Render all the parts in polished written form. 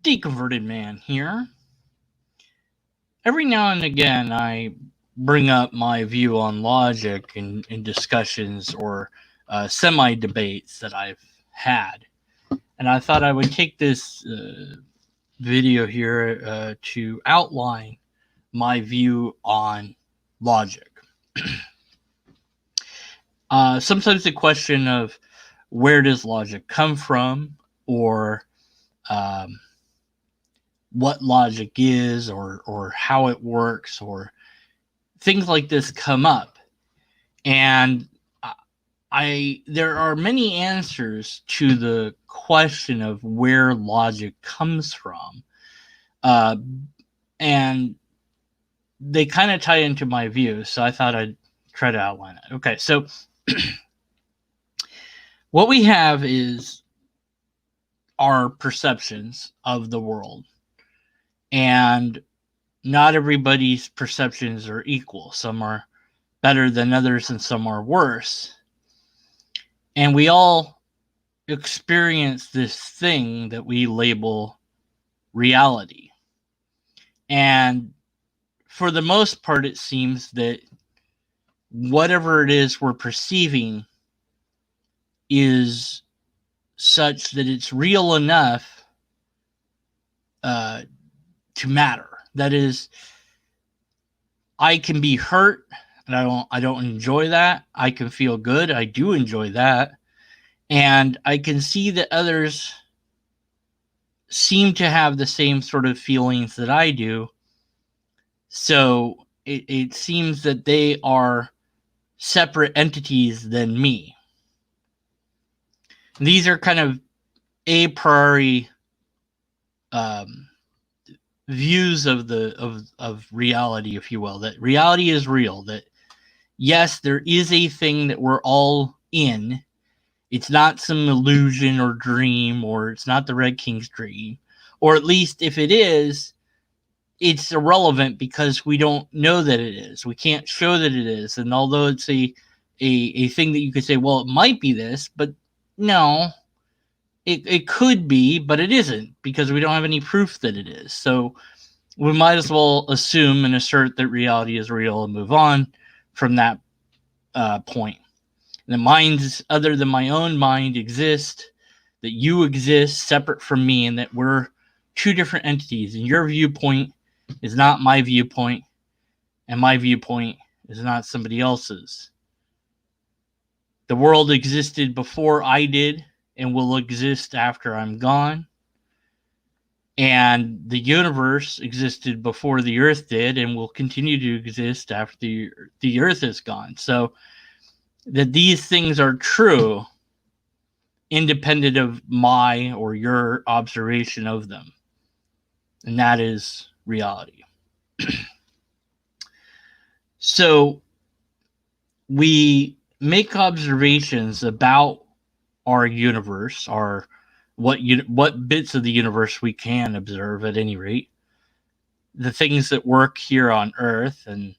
Deconverted Man here. Every now and again, I bring up my view on logic in discussions or semi debates that I've had. And I thought I would take this video here to outline my view on logic. Sometimes the question of where does logic come from, or um, what logic is, or how it works, or things like this come up. And there are many answers to the question of where logic comes from. And they kind of tie into my view, so I thought I'd try to outline it. Okay, so what we have is our perceptions of the world. And not everybody's perceptions are equal. Some are better than others and some are worse. And we all experience this thing that we label reality. And for the most part, it seems that whatever it is we're perceiving is such that it's real enough to matter. That is, I can be hurt, and I don't enjoy that. I can feel good. I do enjoy that. And I can see that others seem to have the same sort of feelings that I do. So it seems that they are separate entities than me. These are kind of a priori views of reality, if you will. That reality is real. That yes, there is a thing that we're all in. It's not some illusion or dream, or it's not the Red King's dream. Or at least if it is, it's irrelevant because we don't know that it is. We can't show that it is. And although it's a thing that you could say, well, it might be this, but no, it could be, but it isn't, because we don't have any proof that it is. So we might as well assume and assert that reality is real and move on from that point. The minds other than my own mind exist, that you exist separate from me, and that we're two different entities. And your viewpoint is not my viewpoint, and my viewpoint is not somebody else's. The world existed before I did and will exist after I'm gone. And the universe existed before the earth did and will continue to exist after the earth is gone. So that these things are true independent of my or your observation of them. And that is reality. So we make observations about our universe, what bits of the universe we can observe at any rate, the things that work here on Earth, and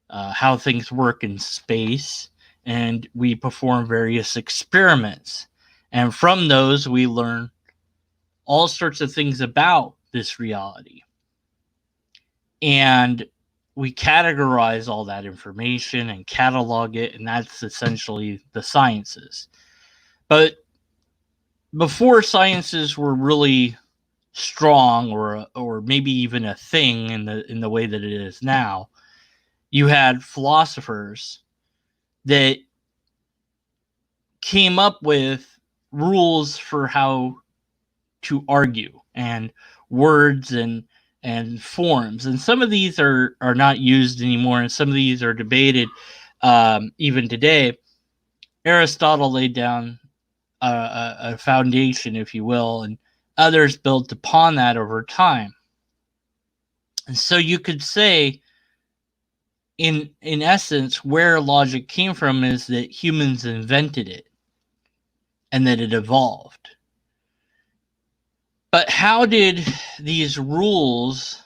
how things work in space, and we perform various experiments. And from those, we learn all sorts of things about this reality. And we categorize all that information and catalog it, and that's essentially the sciences. But before sciences were really strong, or maybe even a thing in the way that it is now, you had philosophers that came up with rules for how to argue, and words and forms. And some of these are not used anymore, and some of these are debated even today. Aristotle laid down a foundation, if you will, and others built upon that over time. And so you could say, in essence, where logic came from is that humans invented it and that it evolved. But how did these rules,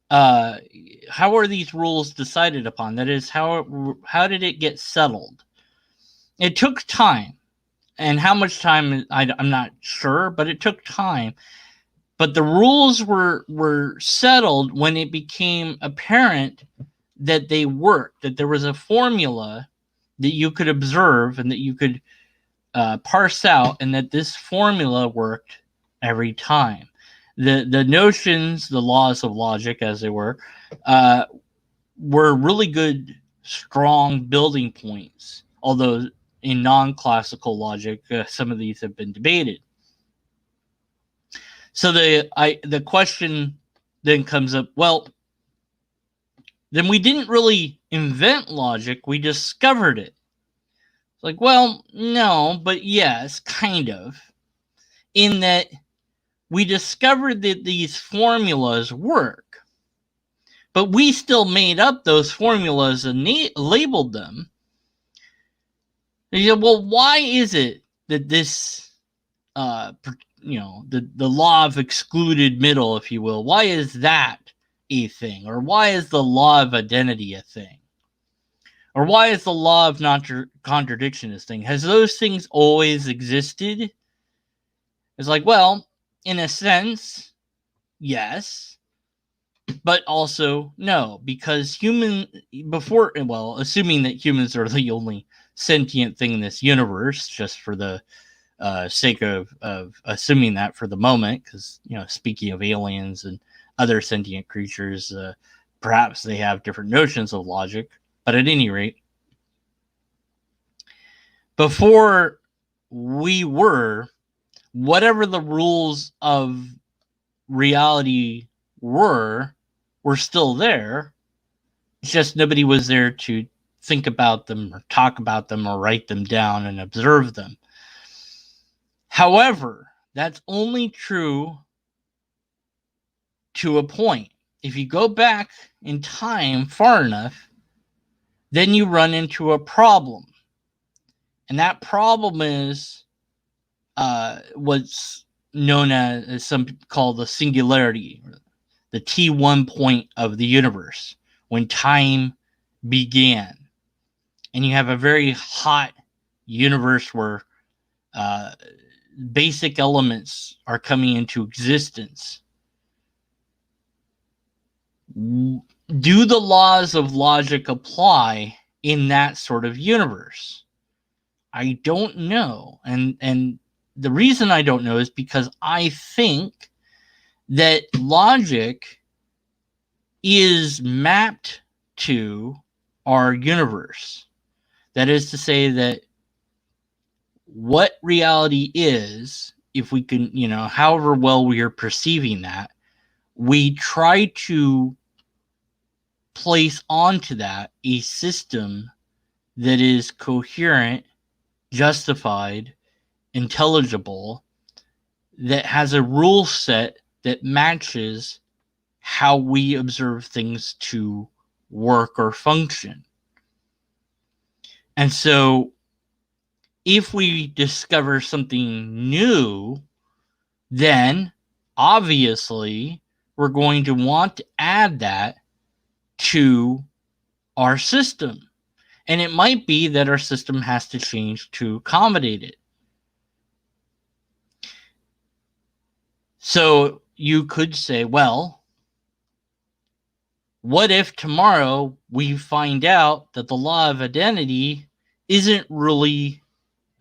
how are these rules decided upon? That is, how did it get settled? It took time. And how much time, I'm not sure, but it took time. But the rules were settled when it became apparent that they worked, that there was a formula that you could observe and that you could parse out, and that this formula worked every time. The notions, the laws of logic, as they were really good, strong building points. Although in non-classical logic, some of these have been debated. So the question then comes up, well, then we didn't really invent logic, we discovered it. It's like, well, no, but yes, kind of. In that we discovered that these formulas work, but we still made up those formulas and labeled them. And you go, well, why is it that this the law of excluded middle, if you will, why is that a thing? Or why is the law of identity a thing? Or why is the law of contradiction a thing? Has those things always existed? It's like, well, in a sense, yes, but also no, because assuming that humans are the only sentient thing in this universe, just for the sake of assuming that for the moment, because speaking of aliens and other sentient creatures, perhaps they have different notions of logic. But at any rate, before we were, whatever the rules of reality were still there. It's just nobody was there to think about them or talk about them or write them down and observe them. However, that's only true to a point. If you go back in time far enough, then you run into a problem. And that problem is what's known as some call the singularity, the T1 point of the universe, when time began. And you have a very hot universe where basic elements are coming into existence. Do the laws of logic apply in that sort of universe? I don't know. And the reason I don't know is because I think that logic is mapped to our universe. That is to say that what reality is, if we can, however well we are perceiving that, we try to place onto that a system that is coherent, justified, intelligible, that has a rule set that matches how we observe things to work or function. And so if we discover something new, then obviously we're going to want to add that to our system. And it might be that our system has to change to accommodate it. So you could say, well, what if tomorrow we find out that the law of identity isn't really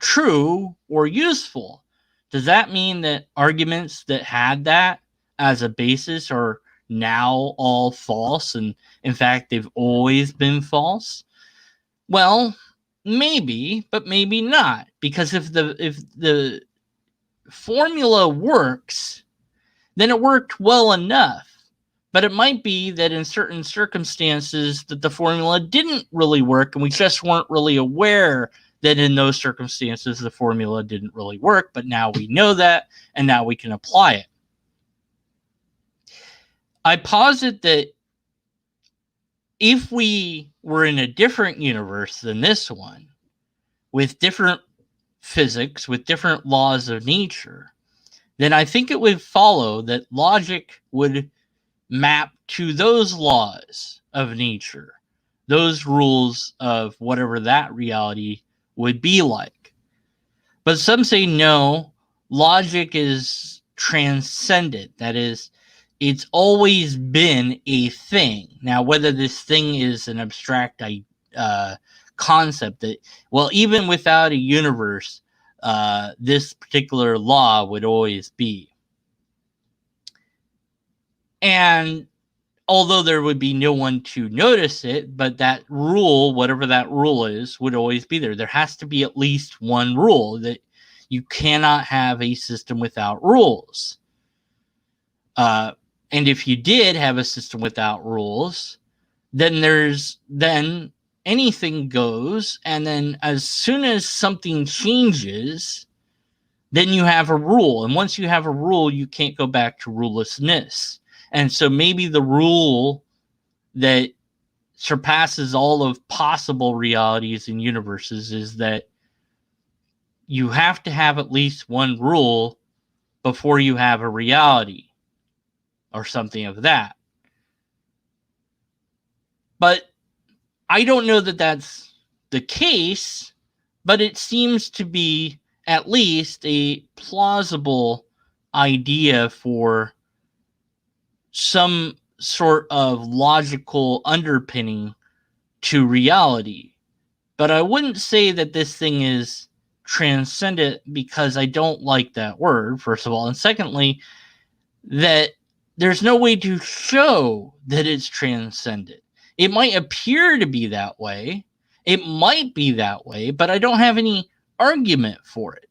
true or useful? Does that mean that arguments that had that as a basis are now all false, and in fact they've always been false? Well, maybe, but maybe not, because if the formula works, then it worked well enough. But it might be that in certain circumstances that the formula didn't really work, and we just weren't really aware that in those circumstances the formula didn't really work, but now we know that, and now we can apply it. I posit that if we were in a different universe than this one, with different physics, with different laws of nature, then I think it would follow that logic would map to those laws of nature, those rules of whatever that reality would be like. But some say no, logic is transcendent. That is, it's always been a thing. Now, whether this thing is an abstract concept that, well, even without a universe, this particular law would always be. And although there would be no one to notice it, but that rule, whatever that rule is, would always be there. There has to be at least one rule, that you cannot have a system without rules. And if you did have a system without rules, then anything goes. And then as soon as something changes, then you have a rule. And once you have a rule, you can't go back to rulelessness. And so maybe the rule that surpasses all of possible realities and universes is that you have to have at least one rule before you have a reality, or something of that. But I don't know that that's the case, but it seems to be at least a plausible idea for some sort of logical underpinning to reality. But I wouldn't say that this thing is transcendent, because I don't like that word, first of all. And secondly, that there's no way to show that it's transcendent. It might appear to be that way. It might be that way, but I don't have any argument for it.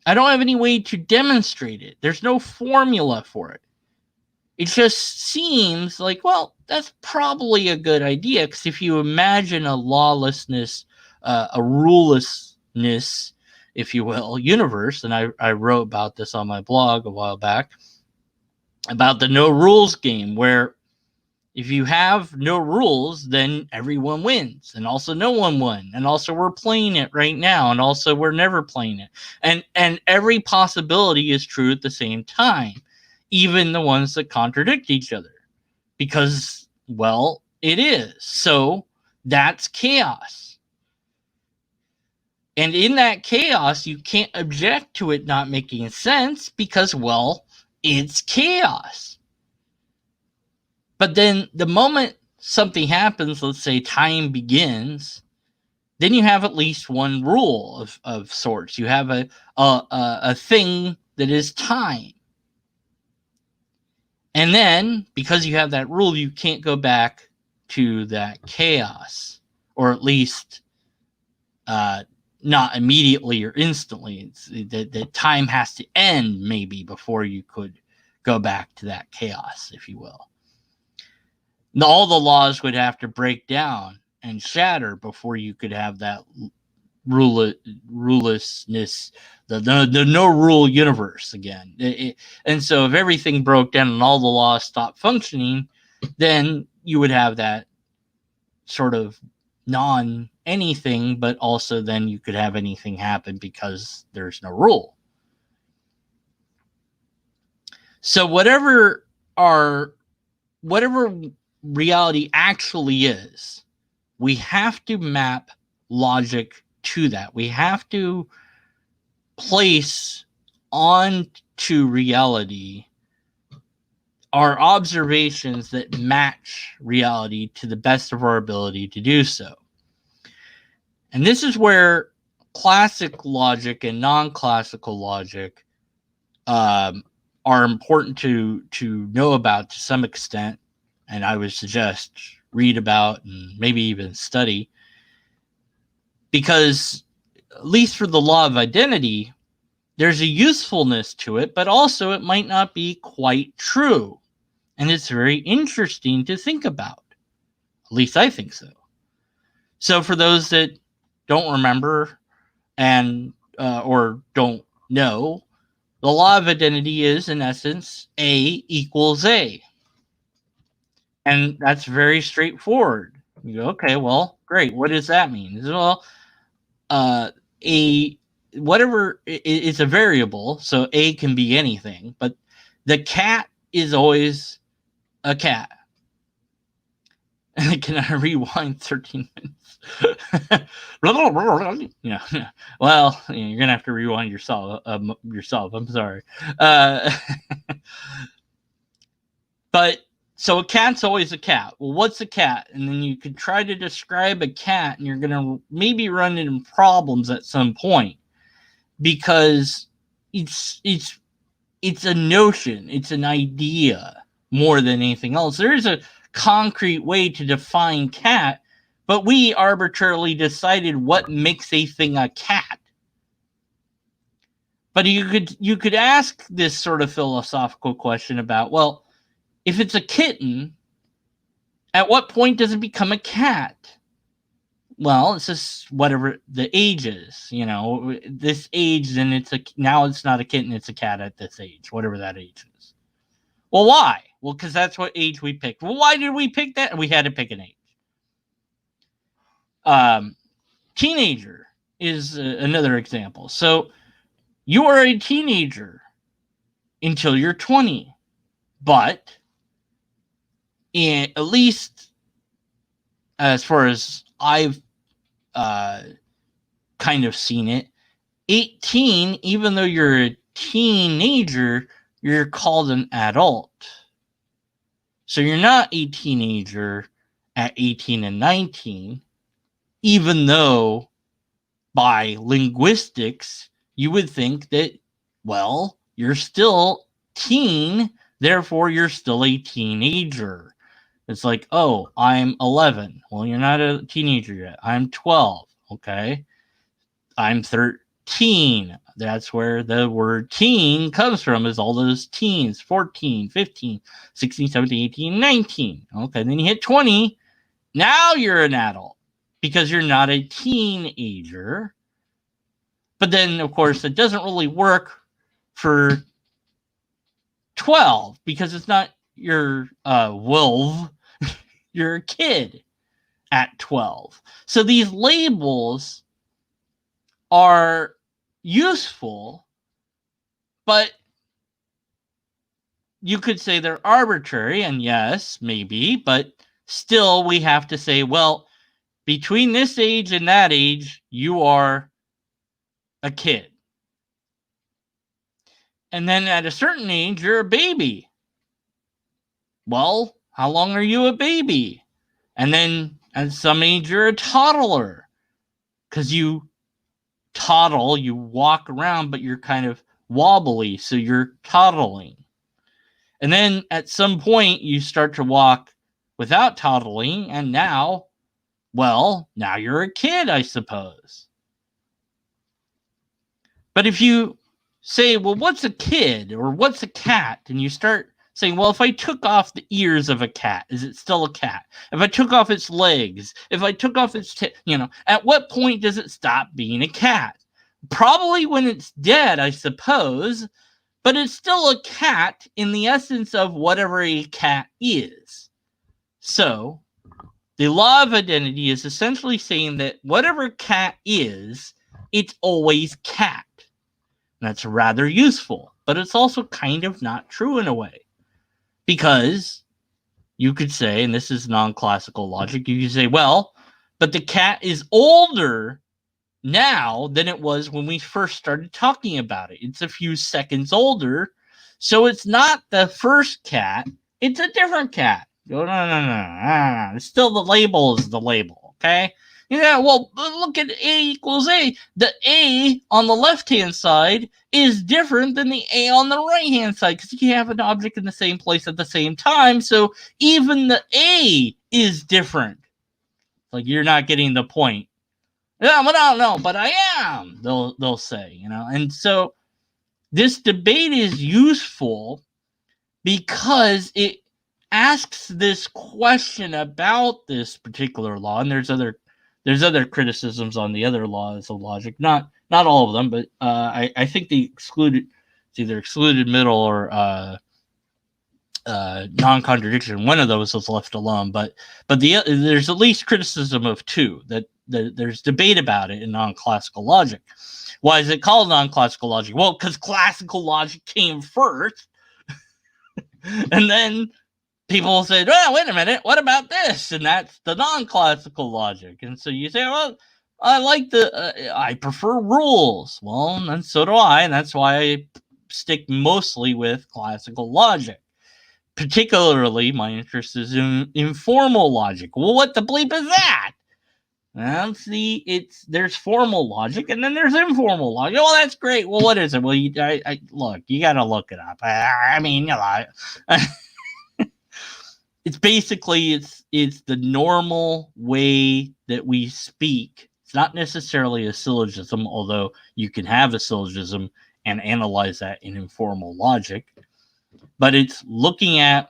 I don't have any way to demonstrate it. There's no formula for it. It just seems like, well, that's probably a good idea, because if you imagine a lawlessness, a rulelessness, if you will, universe, and I wrote about this on my blog a while back, about the no rules game, where if you have no rules, then everyone wins, and also no one won, and also we're playing it right now, and also we're never playing it, and every possibility is true at the same time, even the ones that contradict each other, because, well, it is. So that's chaos. And in that chaos, you can't object to it not making sense, because, well, it's chaos. But then the moment something happens, let's say time begins, then you have at least one rule of sorts. You have a thing that is time. And then, because you have that rule, you can't go back to that chaos, or at least not immediately or instantly. It's that time has to end, maybe, before you could go back to that chaos, if you will. All the laws would have to break down and shatter before you could have that rulelessness, the no rule universe again. And so if everything broke down and all the laws stopped functioning, then you would have that sort of non-anything, but also then you could have anything happen because there's no rule. So whatever reality actually is, we have to map logic to that. We have to place onto reality our observations that match reality to the best of our ability to do so. And this is where classic logic and non-classical logic are important to know about to some extent, and I would suggest read about and maybe even study, because at least for the law of identity, there's a usefulness to it, but also it might not be quite true. And it's very interesting to think about. At least I think so. So for those that don't remember and or don't know, the law of identity is, in essence, A equals A. And that's very straightforward. You go, okay, well, great. What does that mean? Well, it's a variable, so A can be anything, but the cat is always a cat. Can I rewind 13 minutes? Yeah. Well, you're gonna have to rewind yourself. I'm sorry. But so a cat's always a cat. Well, what's a cat? And then you could try to describe a cat, and you're gonna maybe run into problems at some point because it's a notion, it's an idea more than anything else. There is a concrete way to define cat, but we arbitrarily decided what makes a thing a cat. But you could ask this sort of philosophical question about, well, if it's a kitten, at what point does it become a cat? Well, it's just whatever the age is, this age, then now it's not a kitten, it's a cat at this age, whatever that age is. Well, why? Well, because that's what age we picked. Well, why did we pick that? We had to pick an age. Teenager is another example. So you are a teenager until you're 20, but at least as far as I've kind of seen it, 18, even though you're a teenager, you're called an adult. So you're not a teenager at 18 and 19, even though by linguistics, you would think that, well, you're still teen, therefore you're still a teenager. It's like, oh, I'm 11. Well, you're not a teenager yet. I'm 12. Okay. I'm 13. That's where the word teen comes from, is all those teens, 14, 15, 16, 17, 18, 19. Okay. Then you hit 20. Now you're an adult because you're not a teenager. But then, of course, it doesn't really work for 12 because it's not your wolf. You're a kid at 12. So these labels are useful, but you could say they're arbitrary, and yes, maybe, but still we have to say, well, between this age and that age, you are a kid. And then at a certain age, you're a baby. Well, how long are you a baby? And then at some age, you're a toddler. Because you toddle, you walk around, but you're kind of wobbly, so you're toddling. And then at some point, you start to walk without toddling, and now you're a kid, I suppose. But if you say, well, what's a kid or what's a cat? And you start saying, well, if I took off the ears of a cat, is it still a cat? If I took off its legs, if I took off its at what point does it stop being a cat? Probably when it's dead, I suppose, but it's still a cat in the essence of whatever a cat is. So the law of identity is essentially saying that whatever cat is, it's always cat. And that's rather useful, but it's also kind of not true in a way. Because you could say, and this is non-classical logic, you could say, well, but the cat is older now than it was when we first started talking about it. It's a few seconds older, so it's not the first cat, it's a different cat. No. It's still the label is the label, okay? Yeah, well, look at A equals A. The A on the left-hand side is different than the A on the right-hand side because you have an object in the same place at the same time, so even the A is different. Like, you're not getting the point. Yeah, but I don't know, but I am, they'll say, And so this debate is useful because it asks this question about this particular law, and there's other criticisms on the other laws of logic, not all of them, but I think it's either excluded middle or non-contradiction. One of those was left alone, but there's at least criticism of two that there's debate about it in non-classical logic. Why is it called non-classical logic? Well, because classical logic came first, and then people say, well, wait a minute, what about this? And that's the non-classical logic. And so you say, well, I prefer rules. Well, and so do I, and that's why I stick mostly with classical logic. Particularly, my interest is in informal logic. Well, what the bleep is that? Well, see, there's formal logic and then there's informal logic. Well, that's great. Well, what is it? Well, look, you got to look it up. I mean, it's basically it's the normal way that we speak. It's not necessarily a syllogism, although you can have a syllogism and analyze that in informal logic. But it's looking at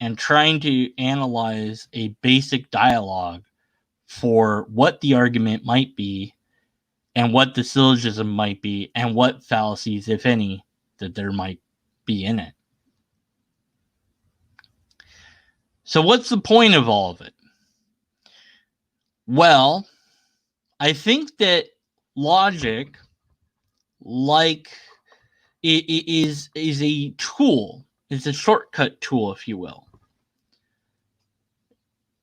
and trying to analyze a basic dialogue for what the argument might be and what the syllogism might be and what fallacies, if any, that there might be in it. So what's the point of all of it? Well, I think that logic, like it is a tool. It's a shortcut tool, if you will.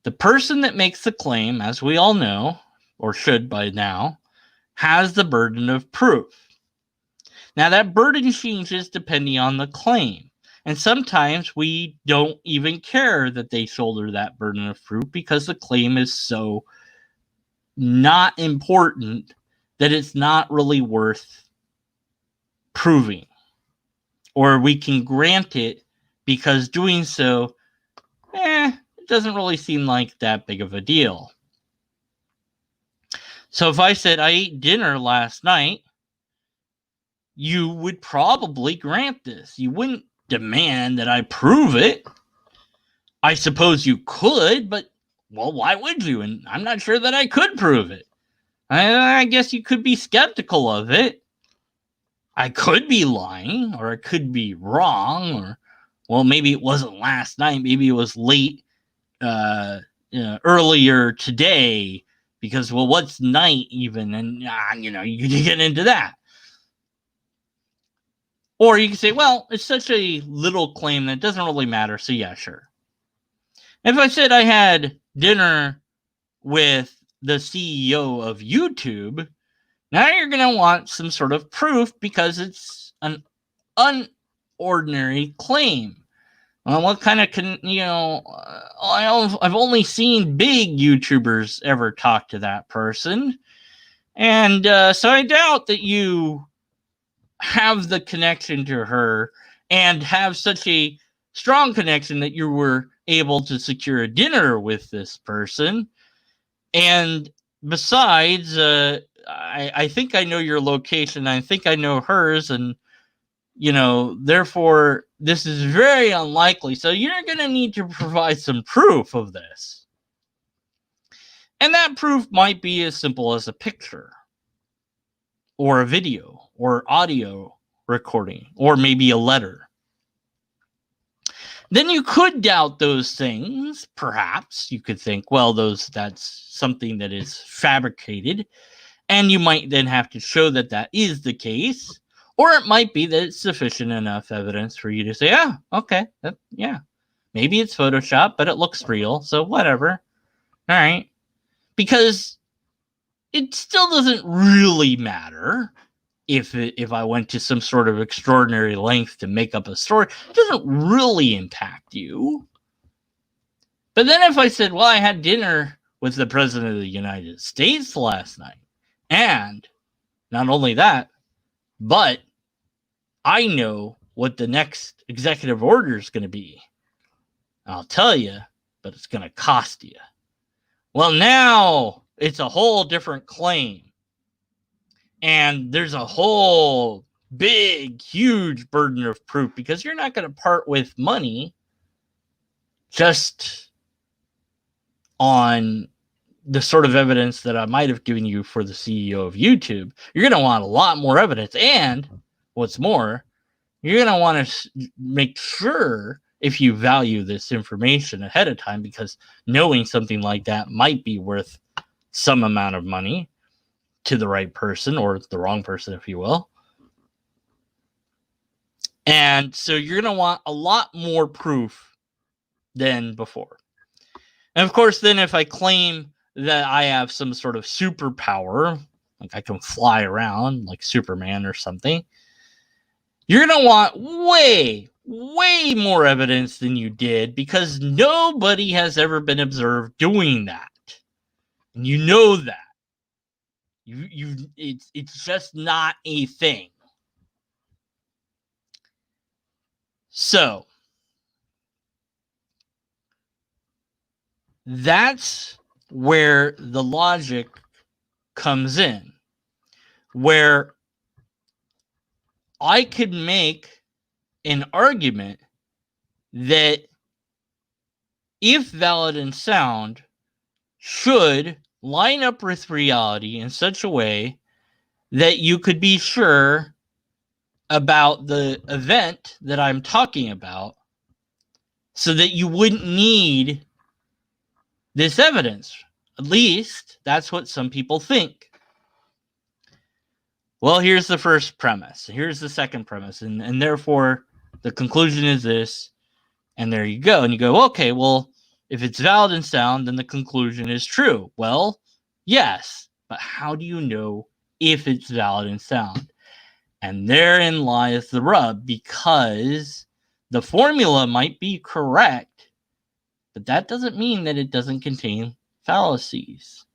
The person that makes the claim, as we all know, or should by now, has the burden of proof. Now, that burden changes depending on the claim. And sometimes we don't even care that they shoulder that burden of proof because the claim is so not important that it's not really worth proving. Or we can grant it because doing so, it doesn't really seem like that big of a deal. So if I said I ate dinner last night, you would probably grant this. You wouldn't demand that I prove it. I suppose you could, but, well, why would you? And I'm not sure that I could prove it. I guess you could be skeptical of it. I could be lying, or I could be wrong, or, well, maybe it wasn't last night. Maybe it was late, earlier today, because, well, what's night even? And, you get into that. Or you can say, well, it's such a little claim that it doesn't really matter, so yeah, sure. If I said I had dinner with the CEO of YouTube, now you're going to want some sort of proof because it's an unordinary claim. Well, what kind of, I've only seen big YouTubers ever talk to that person. And so I doubt that you have the connection to her and have such a strong connection that you were able to secure a dinner with this person. And besides, I think I know your location. I think I know hers. And, therefore, this is very unlikely. So you're going to need to provide some proof of this. And that proof might be as simple as a picture or a video or audio recording or maybe a letter. Then you could doubt those things. Perhaps you could think, well, that's something that is fabricated. And you might then have to show that that is the case. Or it might be that it's sufficient enough evidence for you to say, okay, maybe it's Photoshop, but it looks real. So whatever. All right. Because it still doesn't really matter if I went to some sort of extraordinary length to make up a story. It doesn't really impact you. But then if I said, well, I had dinner with the President of the United States last night, and not only that, but I know what the next executive order is going to be. I'll tell you, but it's going to cost you. Well, now it's a whole different claim. And there's a whole big, huge burden of proof because you're not going to part with money just on the sort of evidence that I might have given you for the CEO of YouTube. You're going to want a lot more evidence. And what's more, you're going to want to make sure if you value this information ahead of time, because knowing something like that might be worth some amount of money to the right person or the wrong person, if you will. And so you're going to want a lot more proof than before. And of course, then if I claim that I have some sort of superpower, like I can fly around like Superman or something, you're going to want way more evidence than you did, because nobody has ever been observed doing that. And you know that. It's just not a thing. So that's where the logic comes in, where I could make an argument that, if valid and sound, should line up with reality in such a way that you could be sure about the event that I'm talking about, so that you wouldn't need this evidence. At least that's what some people think. Well, here's the first premise. Here's the second premise. And therefore, the conclusion is this. And there you go. And you go, okay, well, if it's valid and sound, then the conclusion is true. Well, yes. But how do you know if it's valid and sound? And therein lies the rub, because the formula might be correct, but that doesn't mean that it doesn't contain fallacies.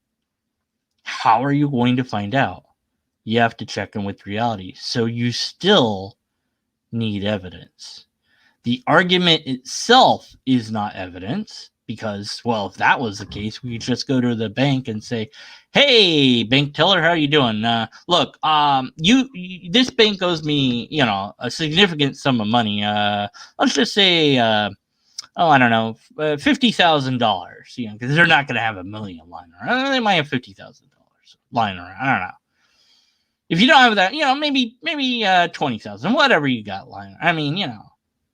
How are you going to find out? You have to check in with reality. So you still need evidence. The argument itself is not evidence, because, well, if that was the case, we could just go to the bank and say, hey, bank teller, how are you doing? Look, this bank owes me, a significant sum of money. Let's just say, I don't know, $50,000, because they're not going to have $1 million lying around. They might have $50,000 lying around. I don't know. If you don't have that, maybe 20,000, whatever you got lying. I mean,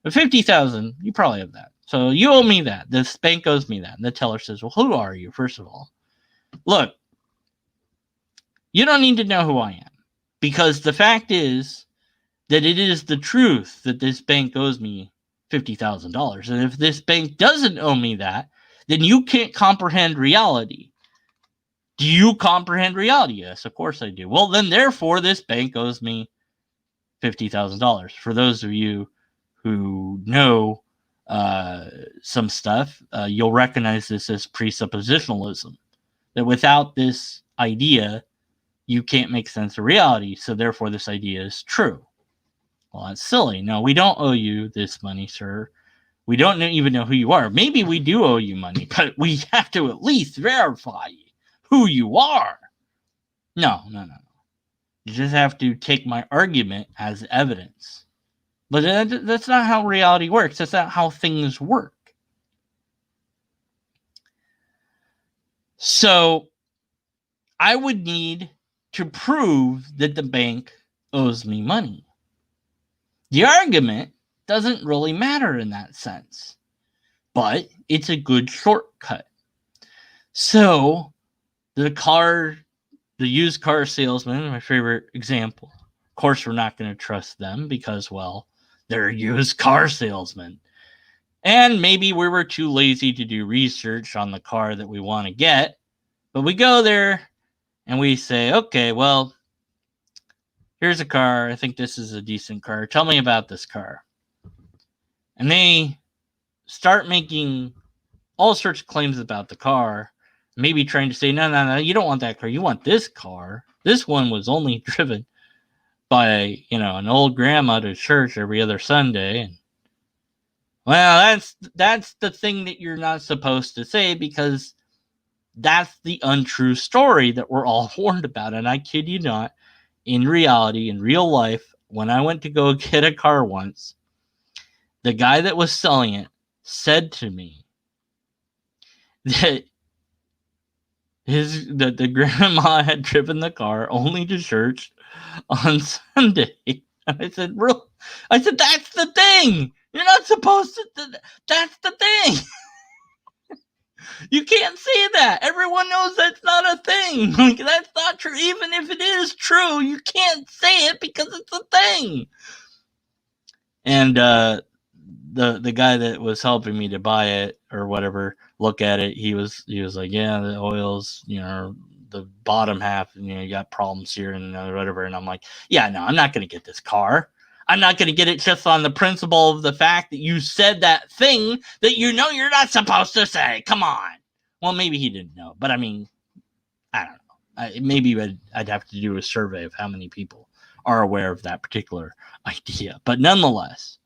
but 50,000, you probably have that. So you owe me that. This bank owes me that. And the teller says, well, who are you, first of all? Look, you don't need to know who I am, because the fact is that it is the truth that this bank owes me $50,000. And if this bank doesn't owe me that, then you can't comprehend reality. Do you comprehend reality? Yes, of course I do. Well, then, therefore, this bank owes me $50,000. For those of you who know some stuff, you'll recognize this as presuppositionalism. That without this idea, you can't make sense of reality. So therefore, this idea is true. Well, that's silly. No, we don't owe you this money, sir. We don't even know who you are. Maybe we do owe you money, but we have to at least verify who you are. No. You just have to take my argument as evidence. But that's not how reality works. That's not how things work. So I would need to prove that the bank owes me money. The argument doesn't really matter in that sense, but it's a good shortcut. So the used car salesman, my favorite example. Of course, we're not going to trust them because, well, they're a used car salesman. And maybe we were too lazy to do research on the car that we want to get. But we go there and we say, okay, well, here's a car. I think this is a decent car. Tell me about this car. And they start making all sorts of claims about the car. Maybe trying to say, no, you don't want that car. You want this car. This one was only driven by, an old grandma to church every other Sunday. And, well, that's the thing that you're not supposed to say, because that's the untrue story that we're all warned about. And I kid you not, in reality, in real life, when I went to go get a car once, the guy that was selling it said to me that the grandma had driven the car only to church on Sunday. And I said, that's the thing. You're not supposed to. That's the thing. You can't say that. Everyone knows that's not a thing. Like, that's not true. Even if it is true, you can't say it because it's a thing. And the guy that was helping me to buy it or whatever, look at it, he was like, yeah, the oil's, the bottom half, you got problems here and whatever. And I'm like, yeah, no, I'm not going to get this car. I'm not going to get it just on the principle of the fact that you said that thing that you're not supposed to say. Come on. Well, maybe he didn't know, but I mean, I don't know. Maybe I'd have to do a survey of how many people are aware of that particular idea. But nonetheless,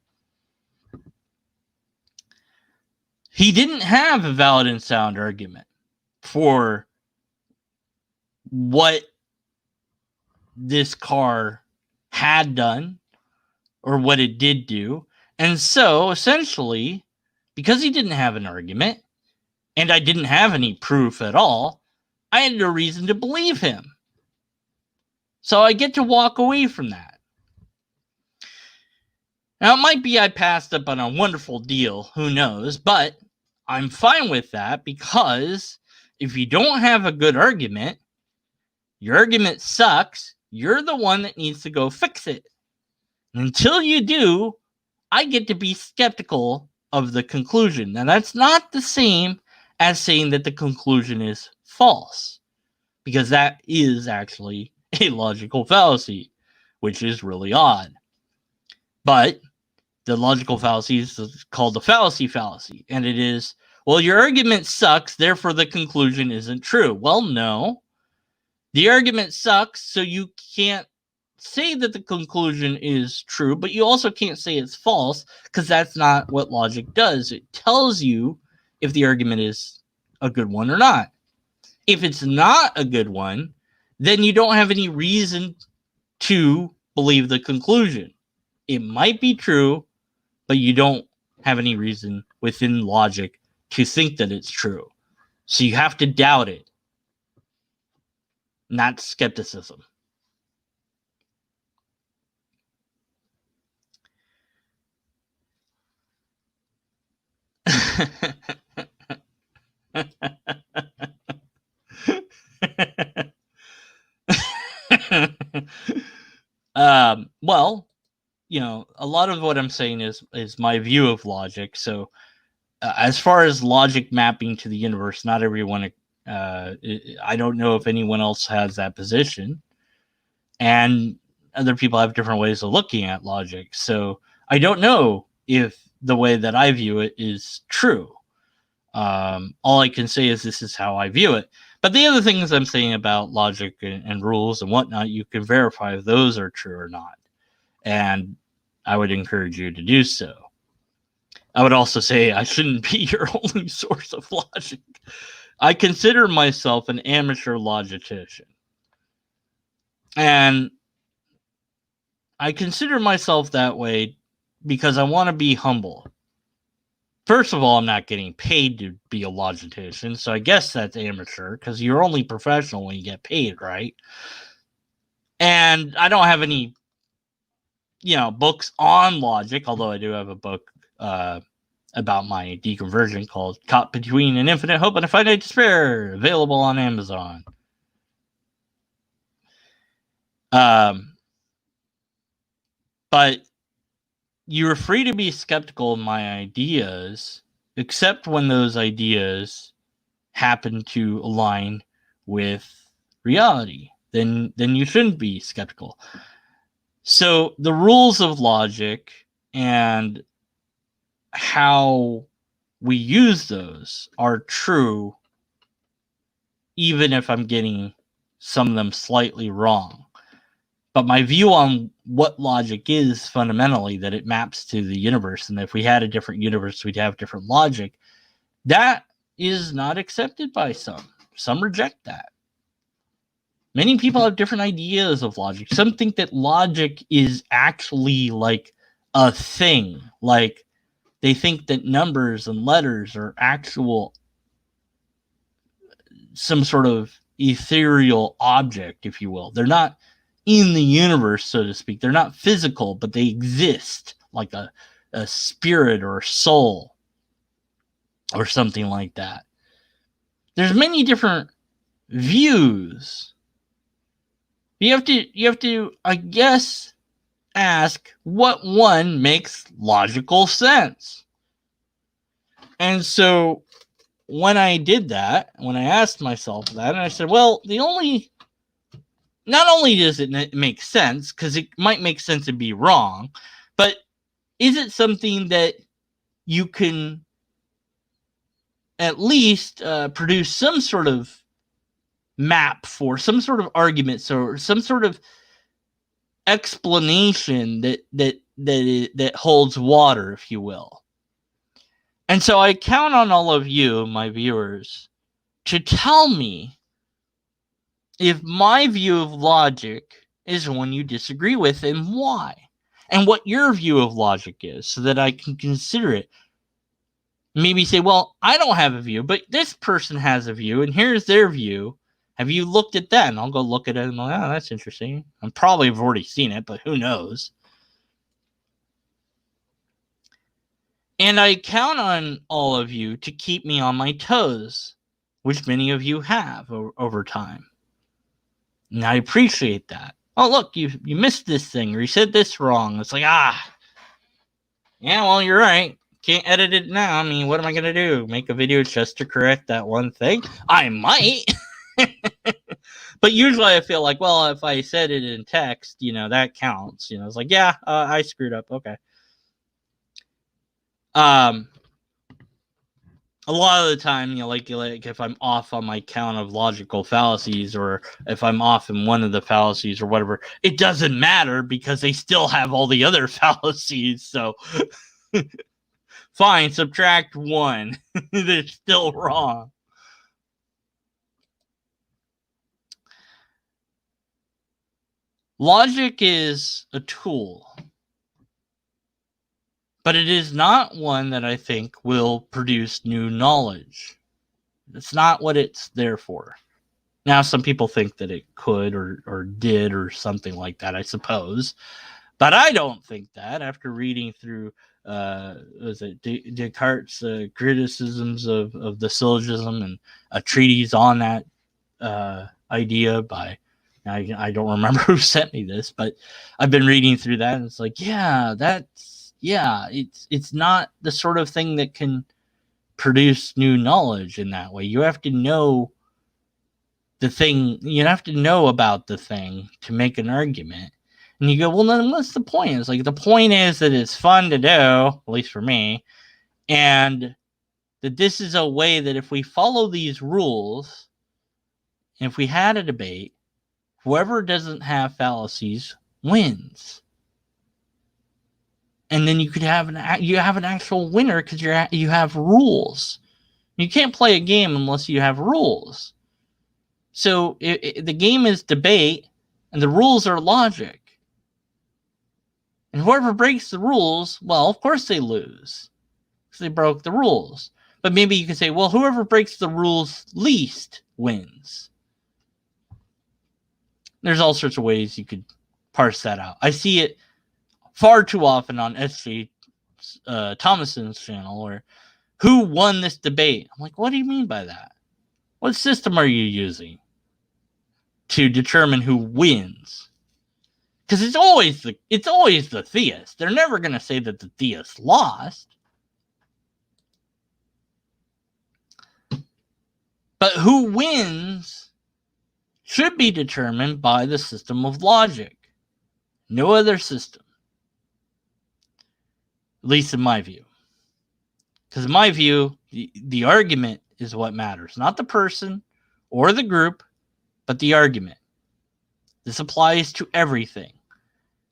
he didn't have a valid and sound argument for what this car had done or what it did do. And so, essentially, because he didn't have an argument, and I didn't have any proof at all, I had no reason to believe him. So I get to walk away from that. Now, it might be I passed up on a wonderful deal, who knows, but I'm fine with that, because if you don't have a good argument, your argument sucks, you're the one that needs to go fix it. And until you do, I get to be skeptical of the conclusion. Now, that's not the same as saying that the conclusion is false, because that is actually a logical fallacy, which is really odd. But the logical fallacy is called the fallacy, and it is, well, your argument sucks, therefore the conclusion isn't true. Well, no. The argument sucks, so you can't say that the conclusion is true, but you also can't say it's false, because that's not what logic does. It tells you if the argument is a good one or not. If it's not a good one, then you don't have any reason to believe the conclusion. It might be true, but you don't have any reason within logic to think that it's true. So you have to doubt it, not skepticism. Well, a lot of what I'm saying is my view of logic. So, as far as logic mapping to the universe, not everyone. I don't know if anyone else has that position, and other people have different ways of looking at logic. So I don't know if the way that I view it is true. All I can say is this is how I view it. But the other things I'm saying about logic and rules and whatnot, you can verify if those are true or not. And I would encourage you to do so. I would also say I shouldn't be your only source of logic. I consider myself an amateur logician. And I consider myself that way because I want to be humble. First of all, I'm not getting paid to be a logician, so I guess that's amateur, because you're only professional when you get paid, right? And I don't have any, books on logic, although I do have a book about my deconversion called Caught Between an Infinite Hope and a Finite Despair, available on Amazon. But you're free to be skeptical of my ideas, except when those ideas happen to align with reality. Then you shouldn't be skeptical. So the rules of logic and how we use those are true, even if I'm getting some of them slightly wrong. But my view on what logic is fundamentally, that it maps to the universe, and if we had a different universe, we'd have different logic, that is not accepted by some. Some reject that. Many people have different ideas of logic. Some think that logic is actually like a thing. Like they think that numbers and letters are actual, some sort of ethereal object, if you will. They're not in the universe, so to speak. They're not physical, but they exist like a spirit or a soul or something like that. There's many different views. You have to, I guess, ask what one makes logical sense. And so when I did that, when I asked myself that, and I said, well, not only does it make sense, because it might make sense and be wrong, but is it something that you can at least produce some sort of map for, some sort of argument, so some sort of explanation that holds water, if you will. And so I count on all of you, my viewers, to tell me if my view of logic is one you disagree with and why, and what your view of logic is, so that I can consider it. Maybe say, well, I don't have a view, but this person has a view, and here's their view. Have you looked at that? And I'll go look at it and I'm like, oh, that's interesting. I probably have already seen it, but who knows? And I count on all of you to keep me on my toes, which many of you have over time. And I appreciate that. Oh, look, you missed this thing, or you said this wrong. It's like, yeah, well, you're right. Can't edit it now. I mean, what am I going to do? Make a video just to correct that one thing? I might. But usually I feel like, well, if I said it in text, that counts. It's like, yeah, I screwed up. Okay. A lot of the time, like if I'm off on my count of logical fallacies, or if I'm off in one of the fallacies or whatever, it doesn't matter because they still have all the other fallacies. So fine, subtract one. They're still wrong. Logic is a tool, but it is not one that I think will produce new knowledge. It's not what it's there for. Now, some people think that it could or did or something like that, I suppose. But I don't think that after reading through Descartes' criticisms of the syllogism and a treatise on that idea by, I don't remember who sent me this, but I've been reading through that, and it's like, it's not the sort of thing that can produce new knowledge in that way. You have to know the thing, you have to know about the thing to make an argument. And you go, well, then what's the point? It's like, the point is that it's fun to do, at least for me, and that this is a way that if we follow these rules, and if we had a debate, whoever doesn't have fallacies wins. And then you could have an actual winner because you have rules. You can't play a game unless you have rules. So the game is debate, and the rules are logic. And whoever breaks the rules, well, of course they lose, because they broke the rules. But maybe you could say, well, whoever breaks the rules least wins. There's all sorts of ways you could parse that out. I see it far too often on S.J. Thomason's channel, where who won this debate? I'm like, what do you mean by that? What system are you using to determine who wins? Because it's always the theist. They're never going to say that the theist lost. But who wins should be determined by the system of logic. No other system. At least in my view. Because in my view, the argument is what matters. Not the person or the group, but the argument. This applies to everything.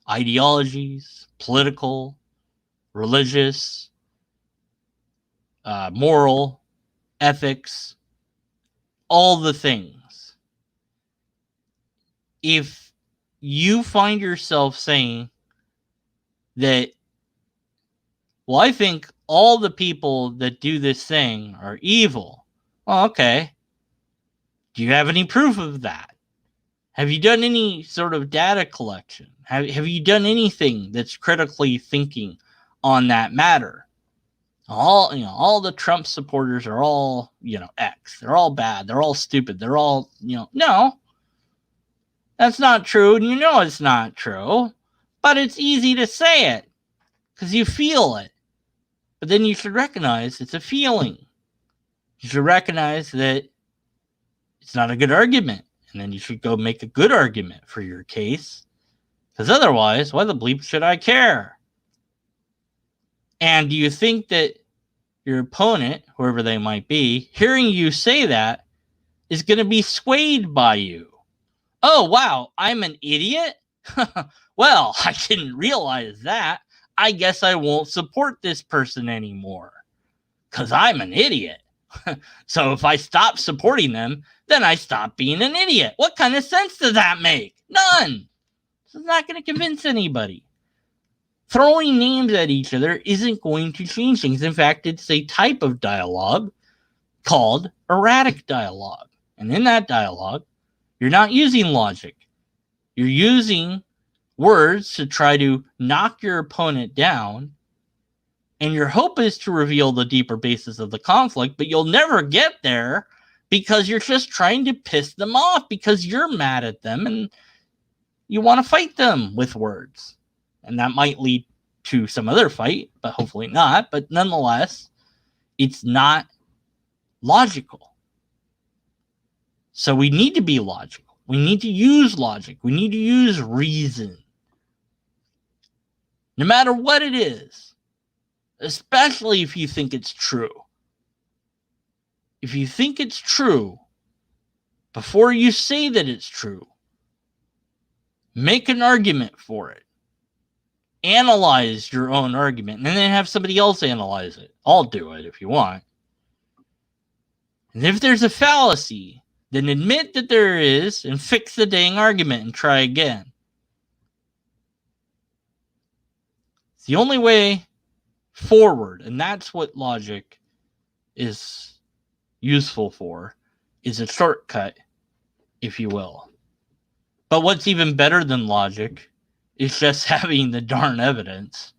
Ideologies, political, religious, moral, ethics, all the things. If you find yourself saying that, well, I think all the people that do this thing are evil. Well, okay. Do you have any proof of that? Have you done any sort of data collection? Have you done anything that's critically thinking on that matter? All the Trump supporters are all, X. They're all bad. They're all stupid. They're all, no. That's not true, and it's not true. But it's easy to say it because you feel it. But then you should recognize it's a feeling. You should recognize that it's not a good argument. And then you should go make a good argument for your case. Because otherwise, why the bleep should I care? And do you think that your opponent, whoever they might be, hearing you say that, is going to be swayed by you? Oh, wow, I'm an idiot? Well, I didn't realize that. I guess I won't support this person anymore. Because I'm an idiot. So if I stop supporting them, then I stop being an idiot. What kind of sense does that make? None. It's not going to convince anybody. Throwing names at each other isn't going to change things. In fact, it's a type of dialogue called erratic dialogue. And in that dialogue, you're not using logic. You're using words to try to knock your opponent down. And your hope is to reveal the deeper basis of the conflict, but you'll never get there because you're just trying to piss them off because you're mad at them and you want to fight them with words. And that might lead to some other fight, but hopefully not. But nonetheless, it's not logical. So we need to be logical. We need to use logic. We need to use reason. No matter what it is, especially if you think it's true. If you think it's true, before you say that it's true, make an argument for it. Analyze your own argument, and then have somebody else analyze it. I'll do it if you want. And if there's a fallacy, then admit that there is and fix the dang argument and try again. It's the only way forward, and that's what logic is useful for, is a shortcut, if you will. But what's even better than logic is just having the darn evidence,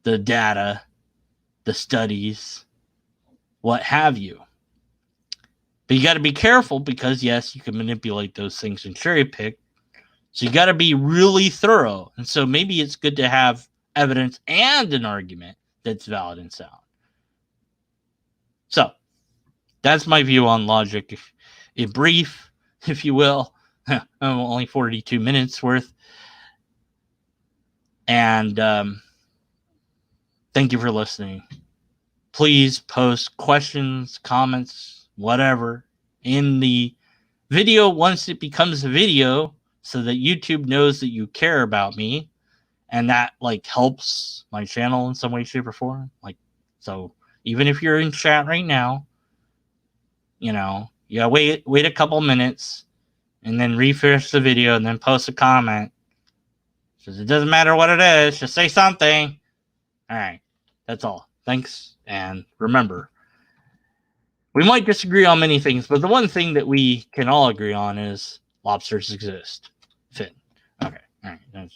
the data, the studies, what have you. But you got to be careful because, yes, you can manipulate those things and cherry pick. So you got to be really thorough. And so maybe it's good to have evidence and an argument that's valid and sound. So that's my view on logic. In brief, if you will, I'm only 42 minutes worth. And thank you for listening. Please post questions, comments, whatever, in the video once it becomes a video so that YouTube knows that you care about me. And that helps my channel in some way, shape, or form. So even if you're in chat right now, wait a couple minutes and then refresh the video and then post a comment. Because it doesn't matter what it is, just say something. All right, that's all. Thanks, and remember, we might disagree on many things, but the one thing that we can all agree on is lobsters exist. Finn. Okay, all right, that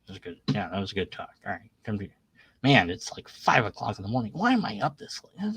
was good. Yeah, that was a good talk. All right, come to man, it's 5 o'clock in the morning. Why am I up this late?